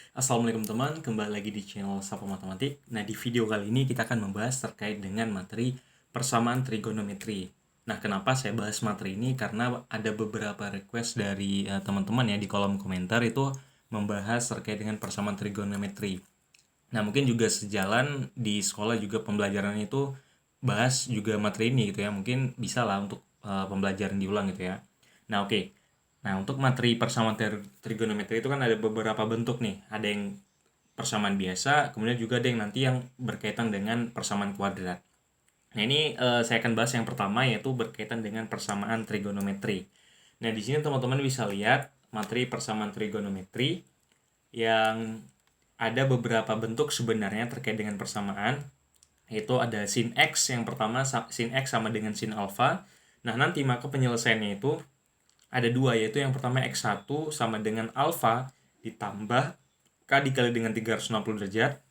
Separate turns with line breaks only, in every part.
Assalamualaikum teman, kembali lagi di channel Sapa Matematik. Nah, di video kali ini kita akan membahas terkait dengan materi persamaan trigonometri. Nah, kenapa saya bahas materi ini? Karena ada beberapa request dari teman-teman ya di kolom komentar itu membahas terkait dengan persamaan trigonometri. Nah, mungkin juga sejalan di sekolah juga pembelajaran itu bahas juga materi ini gitu ya. Mungkin bisa lah untuk pembelajaran diulang gitu ya. Nah, oke. Nah, untuk materi persamaan trigonometri itu kan ada beberapa bentuk nih. Ada yang persamaan biasa, kemudian juga ada yang nanti yang berkaitan dengan persamaan kuadrat. Nah, ini saya akan bahas yang pertama yaitu berkaitan dengan persamaan trigonometri. Nah, di sini teman-teman bisa lihat materi persamaan trigonometri yang ada beberapa bentuk sebenarnya terkait dengan persamaan, yaitu ada sin X yang pertama, sin X sama dengan sin alpha. Nah, nanti maka penyelesaiannya itu ada dua, yaitu yang pertama X1 sama dengan alpha ditambah K dikali dengan 360 derajat,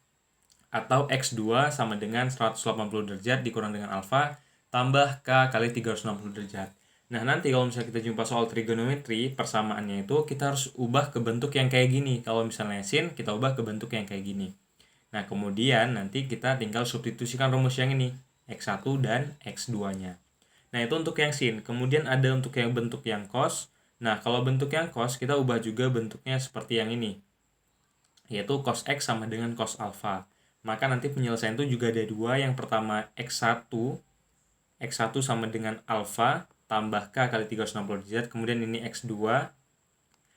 atau X2 sama dengan 180 derajat dikurang dengan alpha tambah K kali 360 derajat. Nah, nanti kalau misalnya kita jumpa soal trigonometri, persamaannya itu kita harus ubah ke bentuk yang kayak gini. Kalau misalnya sin, kita ubah ke bentuk yang kayak gini. Nah, kemudian nanti kita tinggal substitusikan rumus yang ini, X1 dan X2-nya. Nah, itu untuk yang sin. Kemudian ada untuk yang bentuk yang cos. Nah, kalau bentuk yang cos, kita ubah juga bentuknya seperti yang ini, yaitu cos X sama dengan cos alpha. Maka nanti penyelesaian itu juga ada dua. Yang pertama X1 sama dengan alpha tambah K kali 360 derajat. Kemudian ini X2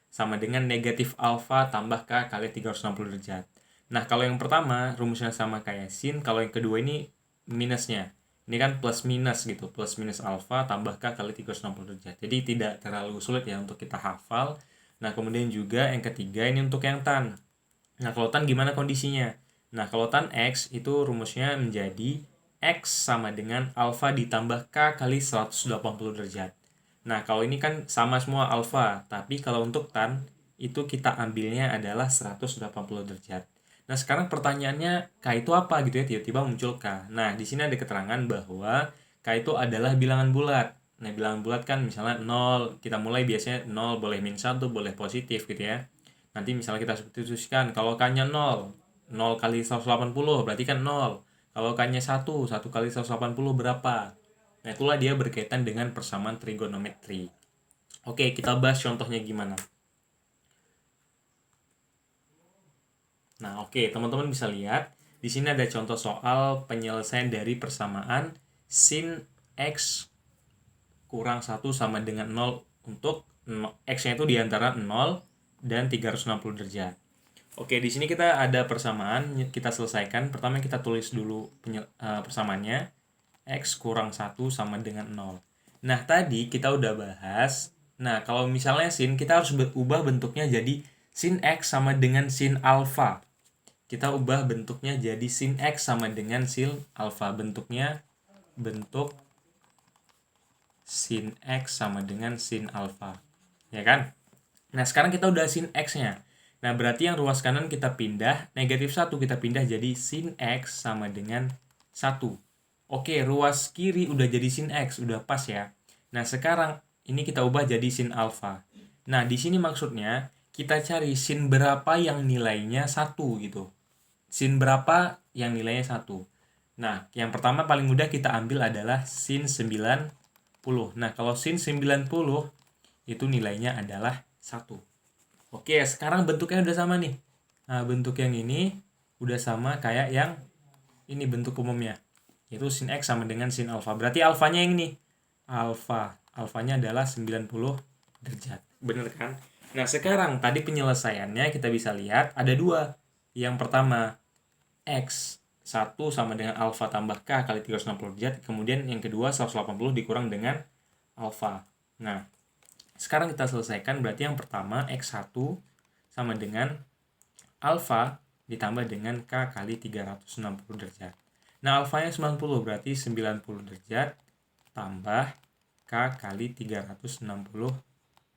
sama dengan negatif alpha tambah K kali 360 derajat. Nah, kalau yang pertama rumusnya sama kayak sin, kalau yang kedua ini minusnya. Ini kan plus minus gitu, plus minus alpha tambah K kali 360 derajat. Jadi tidak terlalu sulit ya untuk kita hafal. Nah, kemudian juga yang ketiga ini untuk yang tan. Nah, kalau tan gimana kondisinya? Nah, kalau tan X itu rumusnya menjadi X sama dengan alpha ditambah K kali 180 derajat. Nah, kalau ini kan sama semua alpha, tapi kalau untuk tan, itu kita ambilnya adalah 180 derajat. Nah, sekarang pertanyaannya, K itu apa gitu ya, tiba-tiba muncul K. Nah, di sini ada keterangan bahwa K itu adalah bilangan bulat. Nah, bilangan bulat kan misalnya 0, kita mulai biasanya 0, boleh min 1, boleh positif gitu ya. Nanti misalnya kita substitusikan, kalau K-nya 0, 0 kali 180 berarti kan 0. Kalau K-nya 1, 1 kali 180 berapa? Nah, itulah dia berkaitan dengan persamaan trigonometri. Oke, kita bahas contohnya gimana. Nah, oke, teman-teman bisa lihat. Di sini ada contoh soal penyelesaian dari persamaan sin X kurang 1 sama dengan 0 untuk X-nya itu diantara 0 dan 360 derajat. Oke, di sini kita ada persamaan, kita selesaikan. Pertama kita tulis dulu persamaannya. X kurang 1 sama dengan 0. Nah, tadi kita udah bahas. Nah, kalau misalnya sin, kita harus ubah bentuknya jadi sin X sama dengan sin alpha. Kita ubah bentuknya jadi sin X sama dengan sin alpha. Bentuknya bentuk sin X sama dengan sin alpha. Ya kan? Nah, sekarang kita udah sin X-nya. Nah, berarti yang ruas kanan kita pindah, negatif 1 kita pindah jadi sin X sama dengan 1. Oke, ruas kiri udah jadi sin X, udah pas ya. Nah, sekarang ini kita ubah jadi sin alpha. Nah, di sini maksudnya kita cari sin berapa yang nilainya 1 gitu. Sin berapa yang nilainya 1. Nah, yang pertama paling mudah kita ambil adalah sin 90. Nah, kalau sin 90 itu nilainya adalah 1. Oke, sekarang bentuknya udah sama nih. Nah, bentuk yang ini udah sama kayak yang ini bentuk umumnya. Yaitu sin X sama dengan sin alpha. Berarti alfanya yang ini. Alfanya adalah 90 derajat. Bener kan? Nah, sekarang tadi penyelesaiannya kita bisa lihat ada dua. Yang pertama, X 1 sama dengan alpha tambah K kali 360 derajat. Kemudian yang kedua, 180 dikurang dengan alpha. Nah, sekarang kita selesaikan, berarti yang pertama X1 sama dengan alpha ditambah dengan K kali 360 derajat. Nah, alfanya 90, berarti 90 derajat tambah K kali 360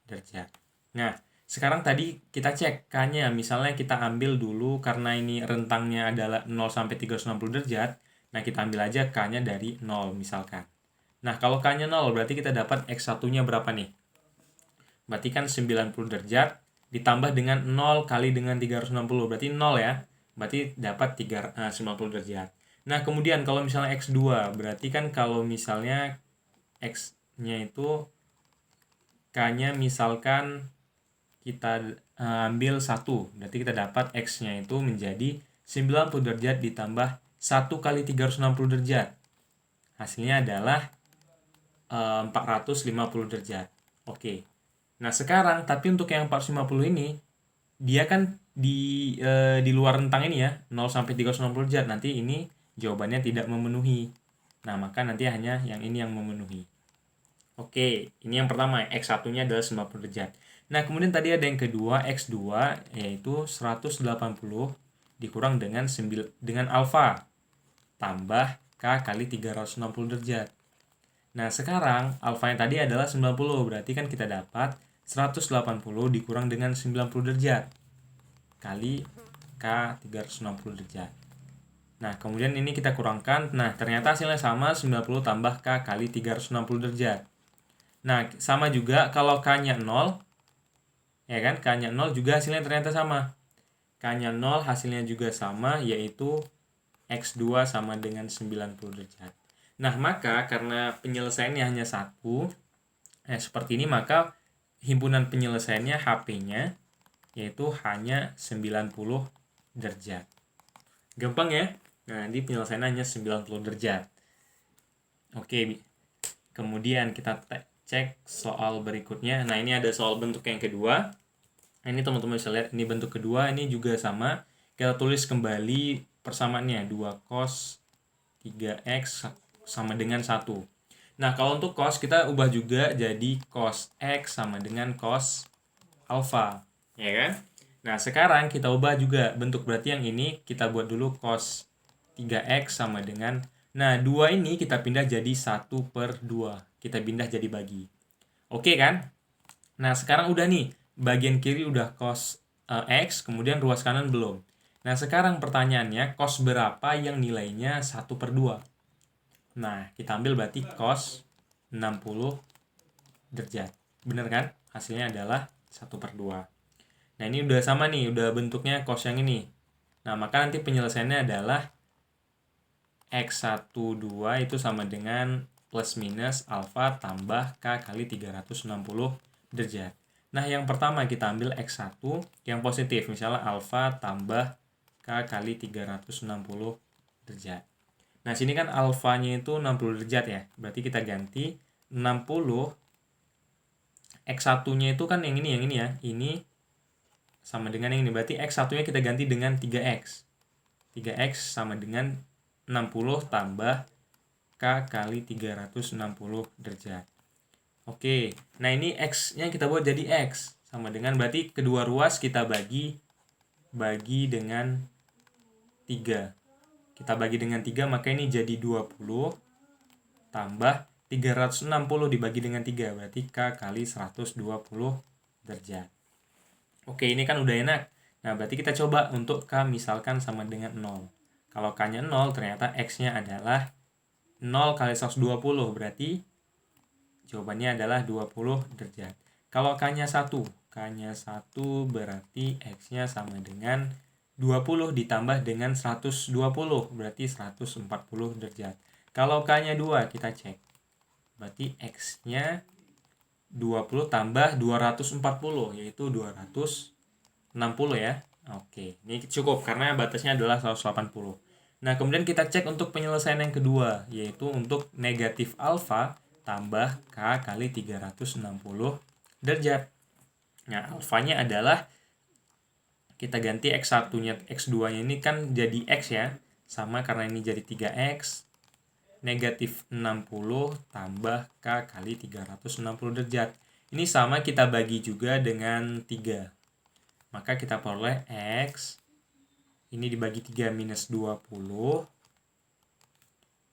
derajat. Nah, sekarang tadi kita cek K-nya, misalnya kita ambil dulu karena ini rentangnya adalah 0 sampai 360 derajat, nah kita ambil aja K-nya dari 0 misalkan. Nah, kalau K-nya 0 berarti kita dapat X1-nya berapa nih? Berarti kan 90 derajat ditambah dengan 0 kali dengan 360, berarti 0 ya. Berarti dapat 90 derajat. Nah, kemudian kalau misalnya X2, berarti kan kalau misalnya X-nya itu K-nya misalkan kita ambil 1, berarti kita dapat X-nya itu menjadi 90 derajat ditambah 1 kali 360 derajat. Hasilnya adalah 450 derajat. Oke. Nah, sekarang tapi untuk yang 450 ini dia kan di luar rentang ini ya, 0 sampai 360 derajat. Nanti ini jawabannya tidak memenuhi. Nah, maka nanti hanya yang ini yang memenuhi. Oke, ini yang pertama, X1-nya adalah 90 derajat. Nah, kemudian tadi ada yang kedua, X2, yaitu 180 dikurang dengan alfa, tambah K kali 360 derajat. Nah, sekarang alfa yang tadi adalah 90, berarti kan kita dapat 180 dikurang dengan 90 derajat, kali K 360 derajat. Nah, kemudian ini kita kurangkan, nah ternyata hasilnya sama, 90 tambah K kali 360 derajat. Nah, sama juga kalau K-nya 0, ya kan, K-nya 0 juga hasilnya ternyata sama. K-nya 0 hasilnya juga sama, yaitu X2 sama dengan 90 derajat. Nah, maka karena penyelesaiannya hanya satu, seperti ini, maka himpunan penyelesaiannya HP-nya yaitu hanya 90 derajat. Gampang ya? Nah, di penyelesaiannya hanya 90 derajat. Oke, kemudian kita cek soal berikutnya. Nah, ini ada soal bentuk yang kedua. Nah, ini teman-teman bisa lihat, ini bentuk kedua, ini juga sama. Kita tulis kembali persamaannya, 2 cos 3x sama dengan 1. Nah, kalau untuk cos kita ubah juga jadi cos x sama dengan cos alfa, ya kan? Nah, sekarang kita ubah juga bentuk, berarti yang ini kita buat dulu cos 3x sama dengan, nah 2 ini kita pindah jadi 1/2, kita pindah jadi bagi. Oke kan? Nah, sekarang udah nih, bagian kiri udah cos x, kemudian ruas kanan belum. Nah, sekarang pertanyaannya, cos berapa yang nilainya 1/2? Nah, kita ambil berarti cos 60 derajat. Bener kan? Hasilnya adalah 1/2. Nah, ini udah sama nih, udah bentuknya cos yang ini. Nah, maka nanti penyelesaiannya adalah X12 itu sama dengan plus minus alfa tambah K kali 360 derajat. Nah, yang pertama kita ambil X1 yang positif, misalnya alfa tambah K kali 360 derajat. Nah, sini kan alfanya itu 60 derajat ya, berarti kita ganti 60, X1-nya itu kan yang ini ya, ini sama dengan yang ini, berarti X1-nya kita ganti dengan 3X. 3X sama dengan 60 tambah K kali 360 derajat. Oke, nah ini X-nya kita buat jadi X, sama dengan berarti kedua ruas kita bagi dengan 3. Kita bagi dengan 3, maka ini jadi 20 tambah 360 dibagi dengan 3, berarti K kali 120 derajat. Oke, ini kan udah enak. Nah, berarti kita coba untuk K misalkan sama dengan 0. Kalau K-nya 0, ternyata X-nya adalah 0 kali 120, berarti jawabannya adalah 20 derajat. Kalau K-nya 1, K-nya 1 berarti X-nya sama dengan 20 ditambah dengan 120, berarti 140 derajat. Kalau K-nya 2, kita cek. Berarti X-nya 20 tambah 240, yaitu 260 ya. Oke, ini cukup karena batasnya adalah 180. Nah, kemudian kita cek untuk penyelesaian yang kedua, yaitu untuk negatif alfa tambah K kali 360 derajat. Nah, alfanya adalah, kita ganti X1-nya, X2-nya ini kan jadi X ya, sama karena ini jadi 3X, negatif 60 tambah K kali 360 derajat. Ini sama kita bagi juga dengan 3. Maka kita peroleh X, ini dibagi 3 minus 20,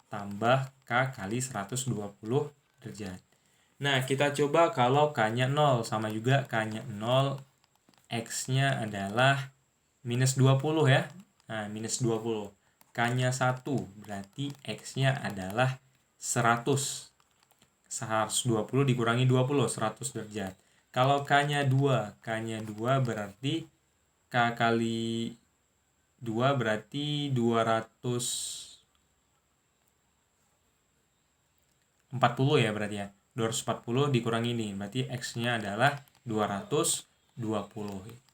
tambah K kali 120 derajat. Nah, kita coba kalau K-nya 0, sama juga K-nya 0, X-nya adalah minus 20 ya. Nah, minus 20. K-nya 1, berarti X-nya adalah 100. 120 dikurangi 20, 100 derajat. Kalau K-nya 2, berarti K kali 2 berarti 240 ya berarti ya. 240 dikurangi ini, berarti X-nya adalah 220.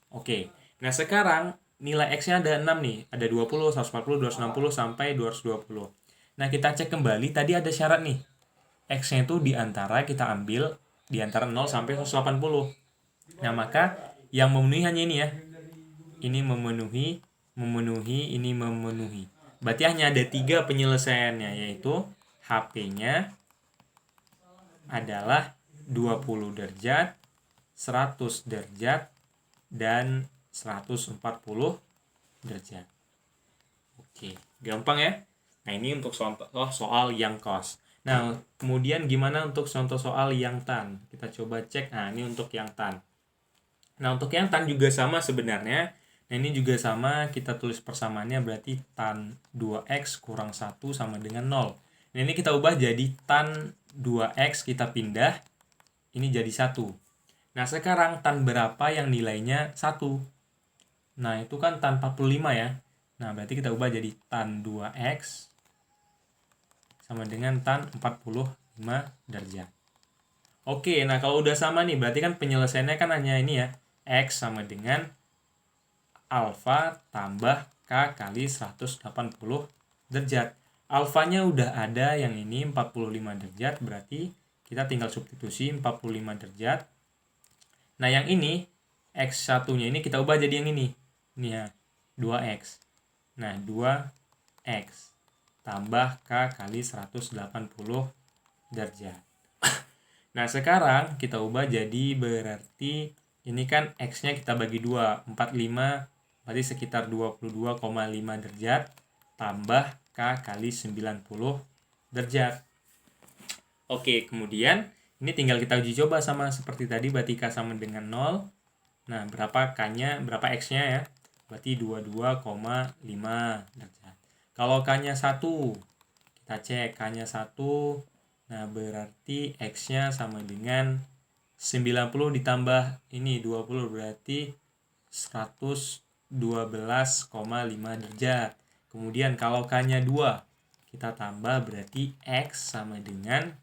Oke, nah sekarang nilai X-nya ada 6 nih. Ada 20, 140, 260, sampai 220. Nah, kita cek kembali, tadi ada syarat nih. X-nya itu kita ambil di antara 0 sampai 180. Nah, maka yang memenuhi hanya ini ya. Ini memenuhi, ini memenuhi. Berarti hanya ada 3 penyelesaiannya, yaitu HP-nya adalah 20 derajat, 100 derajat, dan 140 derajat. Oke, gampang ya? Nah, ini untuk soal yang cos. Nah, kemudian gimana untuk contoh soal yang tan? Kita coba cek. Nah, ini untuk yang tan. Nah, untuk yang tan juga sama sebenarnya. Nah, ini juga sama, kita tulis persamaannya berarti tan 2x kurang 1 sama dengan 0. Nah, ini kita ubah jadi tan 2x, kita pindah, ini jadi 1. Nah, sekarang tan berapa yang nilainya 1? Nah, itu kan tan 45 ya. Nah, berarti kita ubah jadi tan 2x sama dengan tan 45 derajat. Oke, nah kalau udah sama nih, berarti kan penyelesaiannya kan hanya ini ya. X sama dengan alfa tambah K kali 180 derajat. Alfanya udah ada yang ini 45 derajat, berarti kita tinggal substitusi 45 derajat. Nah, yang ini X1-nya ini kita ubah jadi yang ini. Ini ya, 2X. Nah, 2X tambah K kali 180 derajat. Nah, sekarang kita ubah jadi berarti ini kan X-nya kita bagi 2, 45, berarti sekitar 22,5 derajat tambah K kali 90 derajat. Oke, kemudian ini tinggal kita uji coba sama seperti tadi, berarti K sama dengan 0. Nah, berapa K-nya, berapa X-nya ya? Berarti 22,5 derajat. Kalau K-nya 1, kita cek K-nya 1. Nah, berarti X-nya sama dengan 90 ditambah ini 20, berarti 112,5 derajat. Kemudian kalau K-nya 2, kita tambah berarti X sama dengan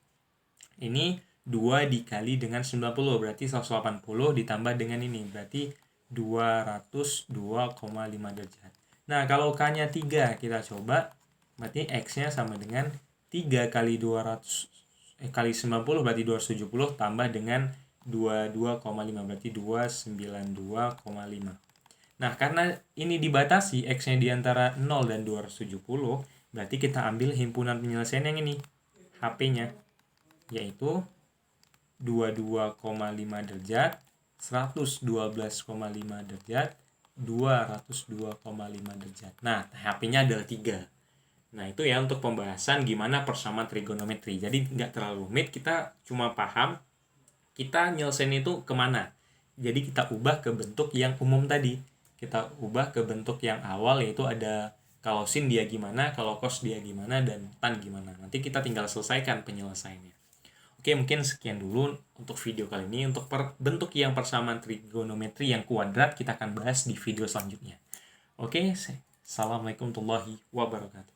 ini 2 dikali dengan 90, berarti 180 ditambah dengan ini, berarti 202,5 derajat. Nah, kalau K-nya 3, kita coba, berarti X-nya sama dengan 3 kali 200 kali 90, berarti 270 tambah dengan 22,5, berarti 292,5. Nah, karena ini dibatasi X-nya di antara 0 dan 270, berarti kita ambil himpunan penyelesaian yang ini, HP-nya, yaitu 22,5 derajat, 112,5 derajat, 202,5 derajat. Nah, HP-nya adalah 3. Nah, itu ya untuk pembahasan gimana persamaan trigonometri. Jadi nggak terlalu rumit, kita cuma paham kita nyelesain itu kemana. Jadi kita ubah ke bentuk yang umum tadi. Kita ubah ke bentuk yang awal, yaitu ada kalau sin dia gimana, kalau cos dia gimana, dan tan gimana. Nanti kita tinggal selesaikan penyelesaiannya. Oke, mungkin sekian dulu untuk video kali ini. Untuk bentuk yang persamaan trigonometri yang kuadrat, kita akan bahas di video selanjutnya. Oke, assalamualaikum warahmatullahi wabarakatuh.